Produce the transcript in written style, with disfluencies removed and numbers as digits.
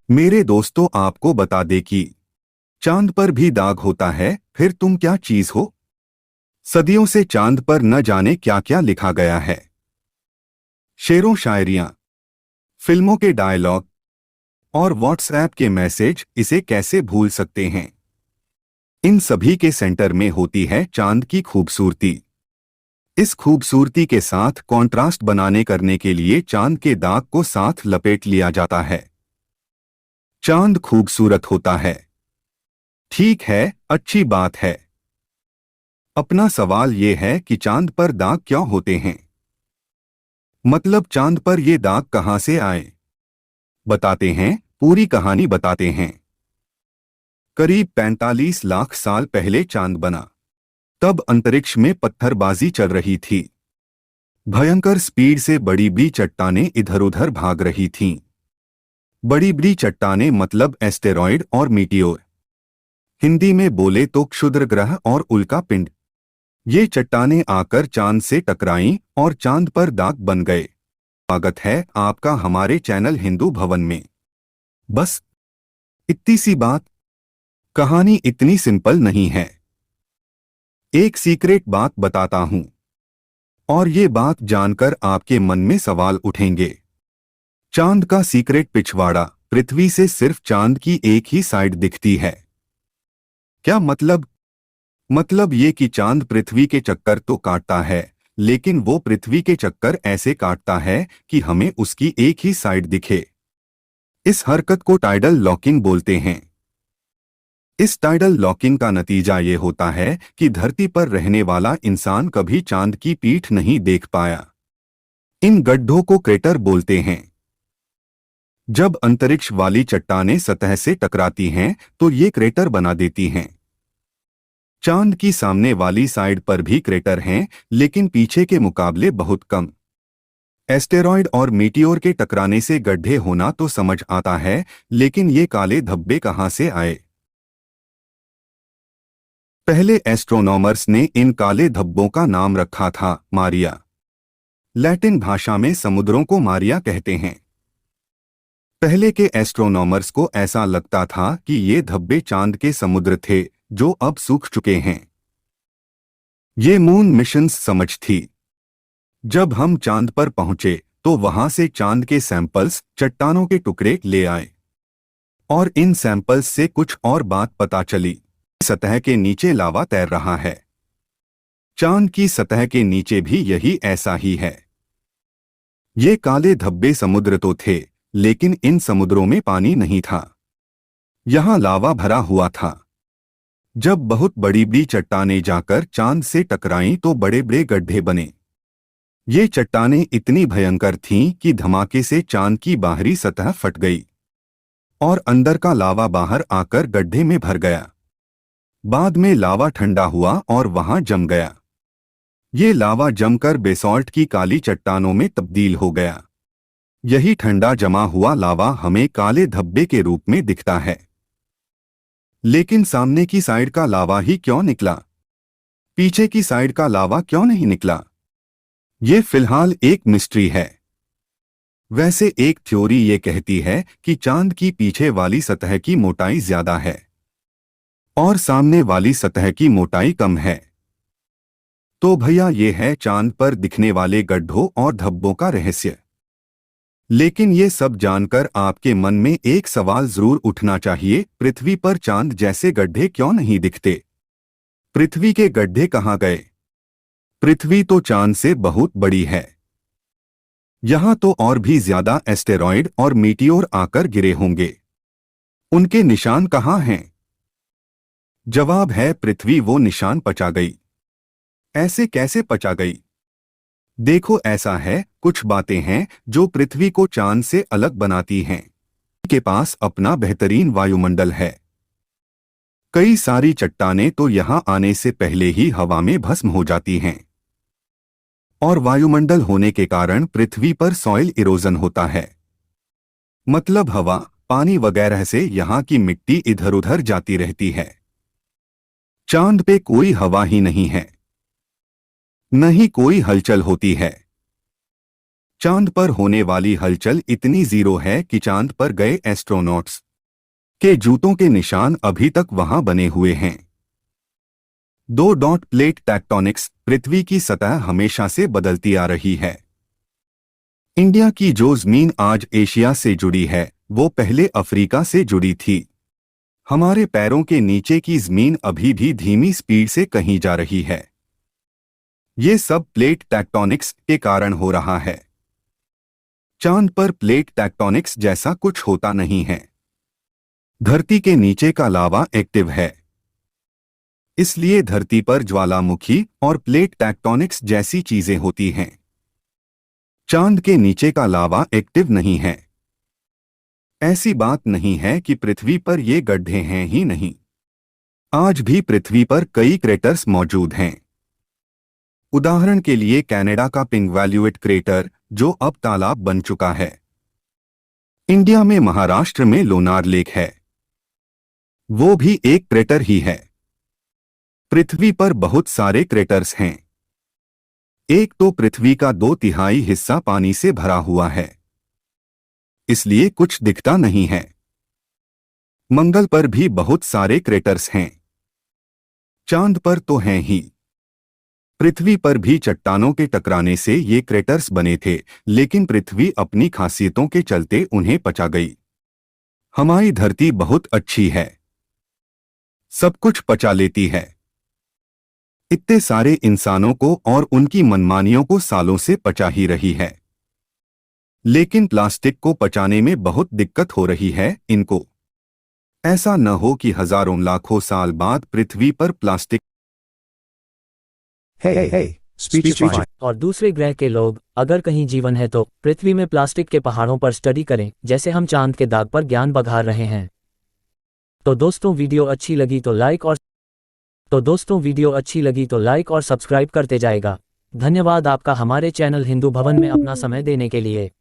मेरे दोस्तों, आपको बता दे कि चांद पर भी दाग होता है। फिर तुम क्या चीज हो? सदियों से चांद पर न जाने क्या क्या लिखा गया है। शेरों, शायरियां, फिल्मों के डायलॉग और व्हाट्सएप के मैसेज, इसे कैसे भूल सकते हैं। इन सभी के सेंटर में होती है चांद की खूबसूरती। इस खूबसूरती के साथ कॉन्ट्रास्ट बनाने करने के लिए चांद के दाग को साथ लपेट लिया जाता है। चांद खूबसूरत होता है, ठीक है, अच्छी बात है। अपना सवाल ये है कि चांद पर दाग क्यों होते हैं? मतलब चांद पर ये दाग कहां से आए? बताते हैं, पूरी कहानी बताते हैं। करीब 45 लाख साल पहले चांद बना। तब अंतरिक्ष में पत्थरबाजी चल रही थी। भयंकर स्पीड से बड़ी बड़ी चट्टानें इधर उधर भाग रही थीं। बड़ी बड़ी चट्टानें मतलब एस्टेरॉयड और मीटियोर। हिंदी में बोले तो क्षुद्र ग्रह और उल्का पिंड। ये चट्टानें आकर चांद से टकराईं और चांद पर दाग बन गए। स्वागत है आपका हमारे चैनल हिंदू भवन में। बस इतनी सी बात। कहानी इतनी सिंपल नहीं है। एक सीक्रेट बात बताता हूं, और ये बात जानकर आपके मन में सवाल उठेंगे। चांद का सीक्रेट पिछवाड़ा। पृथ्वी से सिर्फ चांद की एक ही साइड दिखती है। क्या मतलब? मतलब ये कि चांद पृथ्वी के चक्कर तो काटता है, लेकिन वो पृथ्वी के चक्कर ऐसे काटता है कि हमें उसकी एक ही साइड दिखे। इस हरकत को टाइडल लॉकिंग बोलते हैं। इस टाइडल लॉकिंग का नतीजा ये होता है कि धरती पर रहने वाला इंसान कभी चांद की पीठ नहीं देख पाया। इन गड्ढों को क्रेटर बोलते हैं। जब अंतरिक्ष वाली चट्टानें सतह से टकराती हैं तो ये क्रेटर बना देती हैं। चांद की सामने वाली साइड पर भी क्रेटर हैं, लेकिन पीछे के मुकाबले बहुत कम। एस्टेरॉयड और मीटियोर के टकराने से गड्ढे होना तो समझ आता है, लेकिन ये काले धब्बे कहां से आए? पहले एस्ट्रोनॉमर्स ने इन काले धब्बों का नाम रखा था मारिया। लैटिन भाषा में समुद्रों को मारिया कहते हैं। पहले के एस्ट्रोनॉमर्स को ऐसा लगता था कि ये धब्बे चांद के समुद्र थे, जो अब सूख चुके हैं। ये मून मिशंस समझ थी। जब हम चांद पर पहुंचे तो वहां से चांद के सैंपल्स, चट्टानों के टुकड़े ले आए। और इन सैंपल्स से कुछ और बात पता चली। सतह के नीचे लावा तैर रहा है। चांद की सतह के नीचे भी यही ऐसा ही है। ये काले धब्बे समुद्र तो थे, लेकिन इन समुद्रों में पानी नहीं था। यहां लावा भरा हुआ था। जब बहुत बड़ी बड़ी चट्टानें जाकर चांद से टकराईं तो बड़े बड़े गड्ढे बने। ये चट्टानें इतनी भयंकर थीं कि धमाके से चांद की बाहरी सतह फट गई और अंदर का लावा बाहर आकर गड्ढे में भर गया। बाद में लावा ठंडा हुआ और वहां जम गया। ये लावा जमकर बेसॉल्ट की काली चट्टानों में तब्दील हो गया। यही ठंडा जमा हुआ लावा हमें काले धब्बे के रूप में दिखता है। लेकिन सामने की साइड का लावा ही क्यों निकला? पीछे की साइड का लावा क्यों नहीं निकला? ये फिलहाल एक मिस्ट्री है। वैसे एक थ्योरी ये कहती है कि चांद की पीछे वाली सतह की मोटाई ज्यादा है और सामने वाली सतह की मोटाई कम है। तो भैया ये है चांद पर दिखने वाले गड्ढों और धब्बों का रहस्य। लेकिन ये सब जानकर आपके मन में एक सवाल जरूर उठना चाहिए, पृथ्वी पर चांद जैसे गड्ढे क्यों नहीं दिखते? पृथ्वी के गड्ढे कहाँ गए? पृथ्वी तो चांद से बहुत बड़ी है। यहां तो और भी ज्यादा एस्टेरॉयड और मीटियोर आकर गिरे होंगे। उनके निशान कहाँ हैं? जवाब है पृथ्वी वो निशान पचा गई। ऐसे कैसे पचा गई? देखो, ऐसा है, कुछ बातें हैं जो पृथ्वी को चांद से अलग बनाती हैं। के पास अपना बेहतरीन वायुमंडल है। कई सारी चट्टानें तो यहां आने से पहले ही हवा में भस्म हो जाती हैं। और वायुमंडल होने के कारण पृथ्वी पर सॉइल इरोजन होता है। मतलब हवा, पानी वगैरह से यहां की मिट्टी इधर उधर जाती रहती है। चांद पे कोई हवा ही नहीं है, न ही कोई हलचल होती है। चांद पर होने वाली हलचल इतनी जीरो है कि चांद पर गए एस्ट्रोनॉट्स के जूतों के निशान अभी तक वहां बने हुए हैं। 2. Plate tectonics. पृथ्वी की सतह हमेशा से बदलती आ रही है। इंडिया की जो जमीन आज एशिया से जुड़ी है वो पहले अफ्रीका से जुड़ी थी। हमारे पैरों के नीचे की जमीन अभी भी धीमी स्पीड से कहीं जा रही है। ये सब प्लेट टेक्टोनिक्स के कारण हो रहा है। चांद पर प्लेट टेक्टोनिक्स जैसा कुछ होता नहीं है। धरती के नीचे का लावा एक्टिव है, इसलिए धरती पर ज्वालामुखी और प्लेट टेक्टोनिक्स जैसी चीजें होती हैं। चांद के नीचे का लावा एक्टिव नहीं है। ऐसी बात नहीं है कि पृथ्वी पर ये गड्ढे हैं ही नहीं। आज भी पृथ्वी पर कई क्रेटर्स मौजूद हैं। उदाहरण के लिए कनाडा का पिंगवाल्यूएट क्रेटर, जो अब तालाब बन चुका है। इंडिया में महाराष्ट्र में लोनार लेक है, वो भी एक क्रेटर ही है। पृथ्वी पर बहुत सारे क्रेटर्स हैं। एक तो पृथ्वी का 2/3 हिस्सा पानी से भरा हुआ है, इसलिए कुछ दिखता नहीं है। मंगल पर भी बहुत सारे क्रेटर्स हैं। चांद पर तो हैं ही। पृथ्वी पर भी चट्टानों के टकराने से ये क्रेटर्स बने थे, लेकिन पृथ्वी अपनी खासियतों के चलते उन्हें पचा गई। हमारी धरती बहुत अच्छी है, सब कुछ पचा लेती है। इतने सारे इंसानों को और उनकी मनमानियों को सालों से पचा ही रही है, लेकिन प्लास्टिक को पचाने में बहुत दिक्कत हो रही है इनको। ऐसा न हो कि हजारों लाखों साल बाद पृथ्वी पर प्लास्टिक Speechify। और दूसरे ग्रह के लोग, अगर कहीं जीवन है तो पृथ्वी में प्लास्टिक के पहाड़ों पर स्टडी करें, जैसे हम चांद के दाग पर ज्ञान बघार रहे हैं। तो दोस्तों वीडियो अच्छी लगी तो लाइक और सब्सक्राइब करते जाएगा। धन्यवाद आपका हमारे चैनल हिंदू भवन में अपना समय देने के लिए।